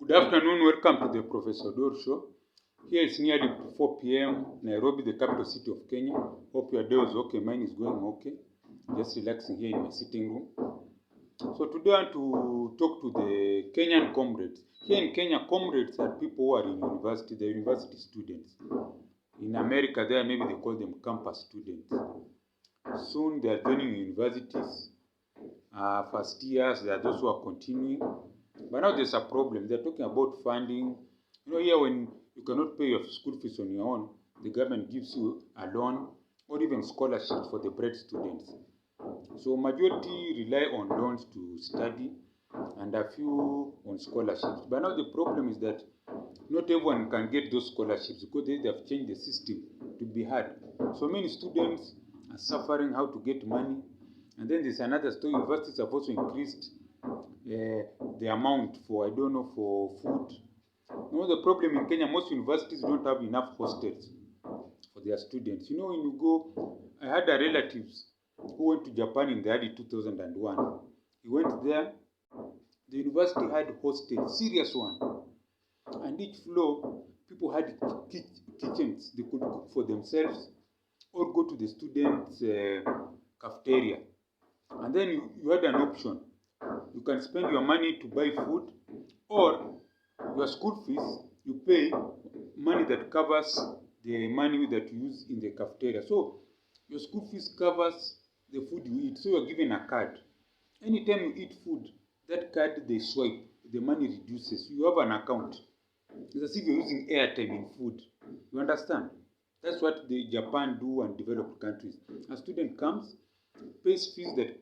Good afternoon, welcome to the Professor Dor Show. Here is nearly 4 p.m. Nairobi, the capital city of Kenya. Hope your day is okay, mine is going okay. Just relaxing here in my sitting room. So today I want to talk to the Kenyan comrades. Here in Kenya, comrades are people who are in university, they're university students. In America, there maybe they call them campus students. Soon they are joining universities. First years, there are those who are continuing. But now there's a problem. They're talking about funding. Here when you cannot pay your school fees on your own, the government gives you a loan or even scholarships for the bright students. So majority rely on loans to study and a few on scholarships. But now the problem is that not everyone can get those scholarships because they have changed the system to be hard. So many students are suffering how to get money. And then there's another story. Universities have also increased the amount for food. The problem in Kenya, most universities don't have enough hostels for their students. When you go, I had a relatives who went to Japan in the early 2001. He went there. The university had hostels, serious one, and each floor people had kitchens they could cook for themselves or go to the students' cafeteria. And then you had an option. You can spend your money to buy food, or your school fees, you pay money that covers the money that you use in the cafeteria. So your school fees covers the food you eat. So you're given a card. Anytime you eat food, that card they swipe, the money reduces. You have an account. It's as if you're using airtime in food. You understand? That's what the Japan do and developed countries. A student comes, pays fees that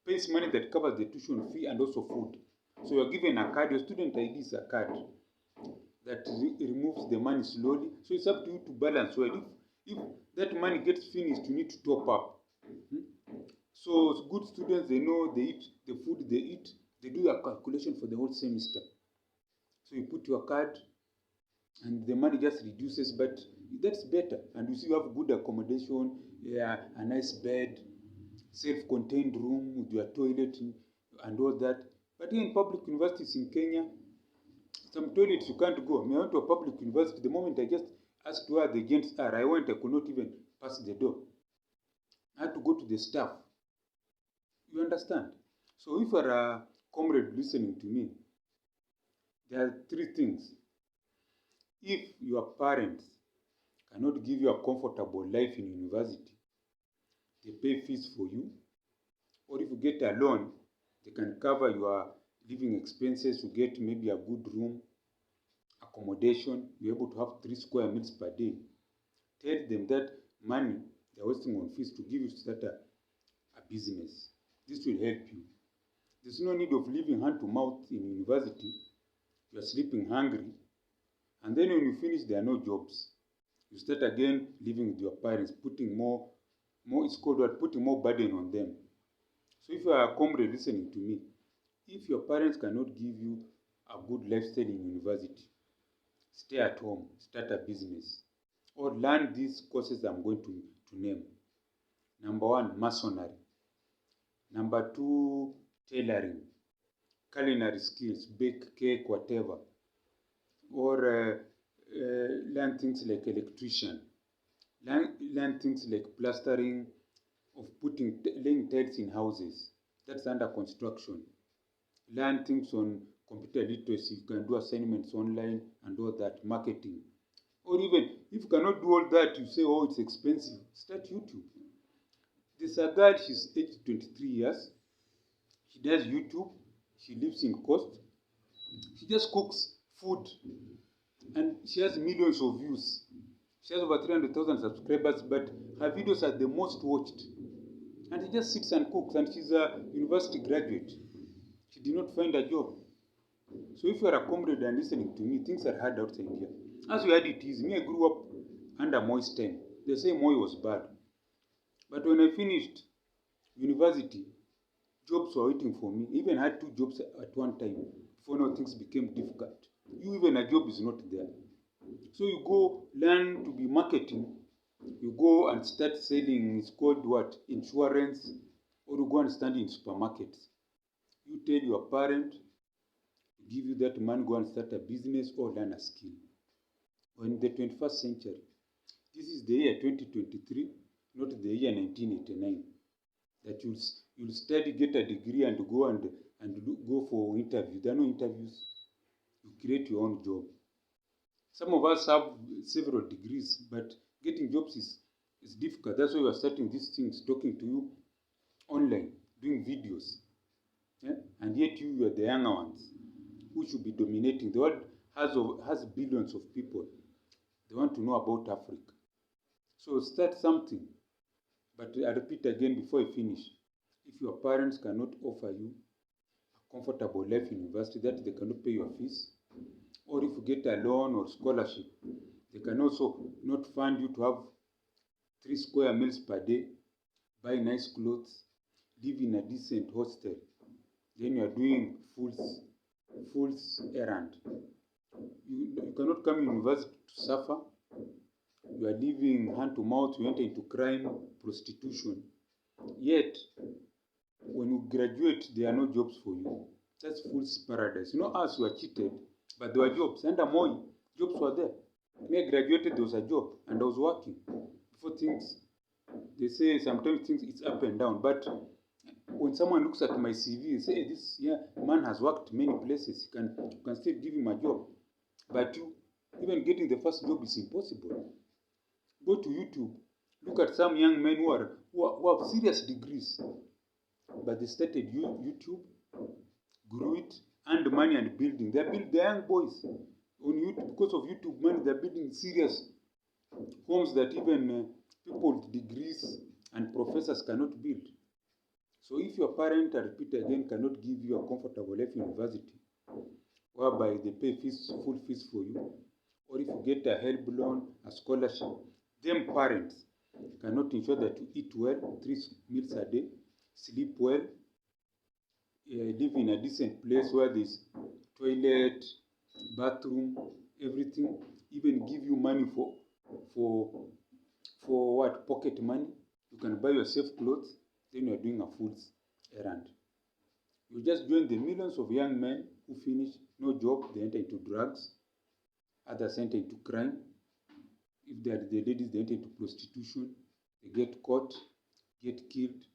pays money that covers the tuition fee and also food. So you're given a card. Your student ID is a card that removes the money slowly. So it's up to you to balance well. If that money gets finished, you need to top up. So good students, they know they eat the food they eat. They do a calculation for the whole semester. So you put your card and the money just reduces, but that's better. And you see you have good accommodation, a nice bed, self-contained room with your toilet and all that. But here in public universities in Kenya, some toilets you can't go. I went to a public university. The moment I just asked where the gents are, I could not even pass the door. I had to go to the staff. You understand? So if you're a comrade listening to me, there are three things. If your parents cannot give you a comfortable life in university, they pay fees for you, or if you get a loan, they can cover your living expenses. You get maybe a good room, accommodation, you're able to have 3 square meters per day. Tell them that money they're wasting on fees to give you to start a business. This will help you. There's no need of living hand to mouth in university. You're sleeping hungry, and then when you finish, there are no jobs. You start again living with your parents, putting more putting more burden on them. So if you are a comrade listening to me, if your parents cannot give you a good lifestyle in university, stay at home, start a business, or learn these courses I'm going to name. Number 1, masonry. Number 2, tailoring, culinary skills, bake cake, whatever, or learn things like electrician, learn things like plastering, of laying tiles in houses. That's under construction. Learn things on computer literacy. You can do assignments online and all that, marketing. Or even if you cannot do all that, you say, oh, it's expensive, start YouTube. There's a girl, she's aged 23 years. She does YouTube. She lives in Coast. She just cooks food. And she has millions of views. She has over 300,000 subscribers, but her videos are the most watched. And she just sits and cooks, and she's a university graduate. She did not find a job. So if you are a comrade and listening to me, things are hard outside here. As we had it easy, me, I grew up under Moi's time. They say Moi was bad. But when I finished university, jobs were waiting for me. I even had 2 jobs at one time before now things became difficult. Even a job is not there. So you go learn to be marketing. You go and start selling, it's called what? Insurance. Or you go and stand in supermarkets. You tell your parent, give you that money, go and start a business or learn a skill. Or in the 21st century, this is the year 2023, not the year 1989, that you'll study, get a degree, and go for interview. There are no interviews. You create your own job. Some of us have several degrees, but getting jobs is difficult. That's why we are starting these things, talking to you online, doing videos. Yeah? And yet you are the younger ones who should be dominating. The world has billions of people. They want to know about Africa. So start something. But I repeat again before I finish. If your parents cannot offer you a comfortable life in university, that they cannot pay your fees, or if you get a loan or scholarship, they can also not fund you to have 3 square meals per day, buy nice clothes, live in a decent hostel. Then you are doing fool's errand. You cannot come to university to suffer. You are living hand to mouth, you enter into crime, prostitution. Yet, when you graduate, there are no jobs for you. That's fool's paradise. You know, us were cheated, but there were jobs. Under Moi, jobs were there. When I graduated, there was a job, and I was working. Before things, they say sometimes things it's up and down. But when someone looks at my CV, they say, hey, this man has worked many places. You can still give him a job. But even getting the first job is impossible. Go to YouTube. Look at some young men who have serious degrees. But they started YouTube, grew it, earned money and building. They're young boys on YouTube. Because of YouTube money, they're building serious homes that even people with degrees and professors cannot build. So if your parent, I repeat again, cannot give you a comfortable life in university, whereby they pay full fees for you, or if you get a help loan, a scholarship, them parents cannot ensure that you eat well, 3 meals a day, sleep well, live in a decent place where there's toilet, bathroom, everything, even give you money for what? Pocket money. You can buy yourself clothes, then you're doing a fool's errand. You just join the millions of young men who finish, no job, they enter into drugs, others enter into crime. If they are the ladies, they enter into prostitution, they get caught, get killed,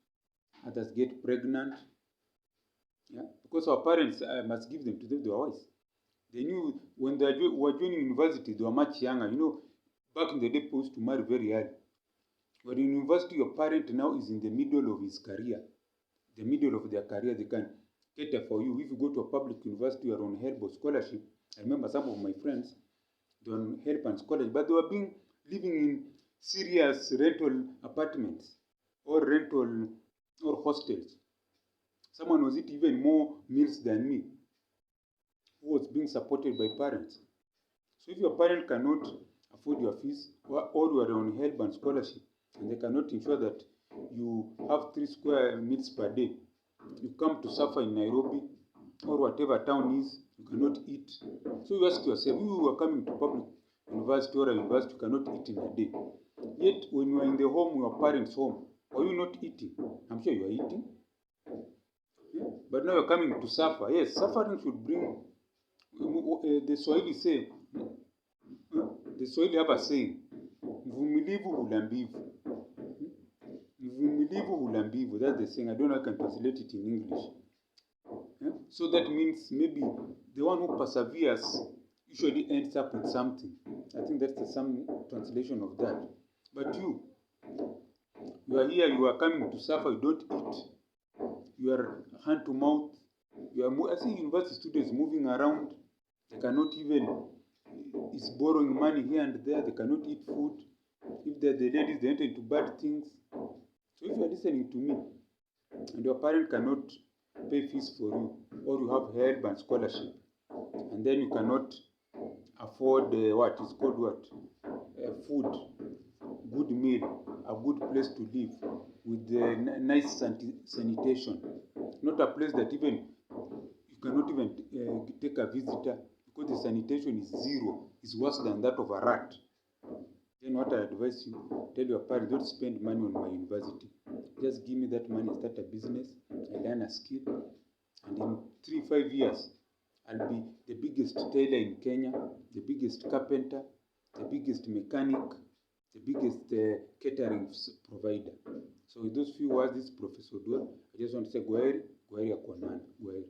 others get pregnant. Yeah? Because our parents, I must give them to them, they were wise. They knew when they were joining university, they were much younger. You know, back in the day, people used to marry very early. But in university, your parent now is in the middle of his career. The middle of their career, they can cater for you. If you go to a public university, you are on help or scholarship. I remember some of my friends, they were on help and scholarship, but they were living in serious rental apartments or hostels. Someone was eating even more meals than me, who was being supported by parents. So if your parent cannot afford your fees, or you are on help and scholarship, and they cannot ensure that you have 3 square meals per day, you come to suffer in Nairobi or whatever town is, you cannot eat. So you ask yourself, you are coming to public university or a university, you cannot eat in a day. Yet when you are in the home, your parents' home, are you not eating? I'm sure you are eating. Yeah? But now you're coming to suffer. Yes, suffering should bring, the Swahili say, the Swahili have a saying, mvumilivu hula mbivu. Mvumilivu hula mbivu, that's the saying. I don't know if I can translate it in English. Yeah? So that means maybe the one who perseveres usually ends up with something. I think that's some translation of that. But you are here, you are coming to suffer, you don't eat. You are hand to mouth. I see university students moving around. They cannot even, is borrowing money here and there. They cannot eat food. If they're the ladies, they enter into bad things. So if you are listening to me, and your parent cannot pay fees for you, or you have help and scholarship, and then you cannot afford food, good meal, a good place to live, with nice sanitation, not a place that even you cannot even take a visitor because the sanitation is zero, is worse than that of a rat. Then what I advise you, tell your parents, don't spend money on my university. Just give me that money, start a business, I learn a skill, and in 3-5 years, I'll be the biggest tailor in Kenya, the biggest carpenter, the biggest mechanic, the biggest catering provider. So with those few words, this is Professor Dwell. I just want to say, Gwaheri, Gwaheri ya kuonana, Gwaheri.